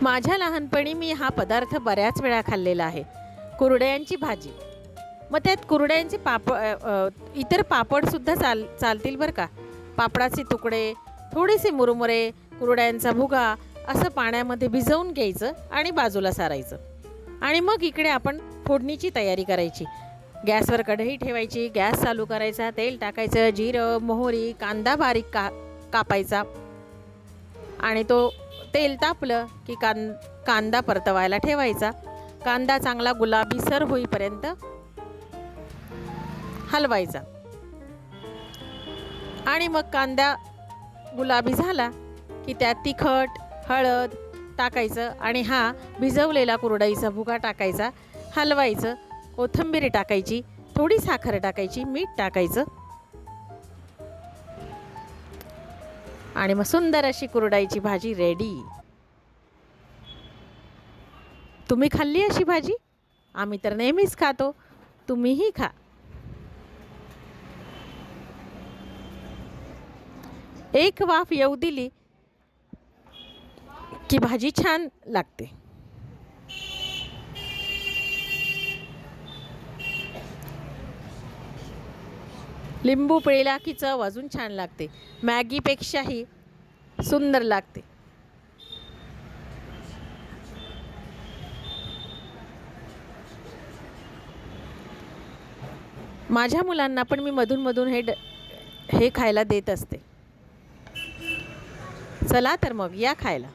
माझ्या लहानपणी मी हा पदार्थ बऱ्याच वेळा खाल्लेला आहे, कुरडयांची भाजी. मग त्यात कुरडयांचे इतर पापडसुद्धा चालतील बरं का. पापडाचे तुकडे, थोडेसे मुरमुरे, कुरडयांचा भुगा असं पाण्यामध्ये भिजवून घ्यायचं आणि बाजूला सारायचं. आणि मग इकडे आपण फोडणीची तयारी करायची. गॅसवर कढई ठेवायची, गॅस चालू करायचा, तेल टाकायचं, जिरं, मोहरी, कांदा बारीक कापायचा आणि तो तेल तापलं की कांदा परतवायला ठेवायचा. कांदा चांगला गुलाबीसर होईपर्यंत हलवायचा आणि मग कांदा गुलाबी झाला की त्यात तिखट, हळद टाकायचं आणि हा भिजवलेला कुरडईचा भुगा टाकायचा, हलवायचं. कोथिंबीर टाकायची, थोडी साखर टाकायची, मीठ टाकायचं आणि मग सुंदर अशी कुरडईची भाजी रेडी. तुम्ही खाल्ली अशी भाजी? आम्ही तर नेहमीच खातो, तुम्हीही खा. एक वाफ येऊ दिली की भाजी छान लागते. लिंबू पिळला की चव अजून छान लागते, मॅगीपेक्षाही सुंदर लागते. माझ्या मुलांना पण मी मधून हे खायला देत असते. चला तर मग या खायला.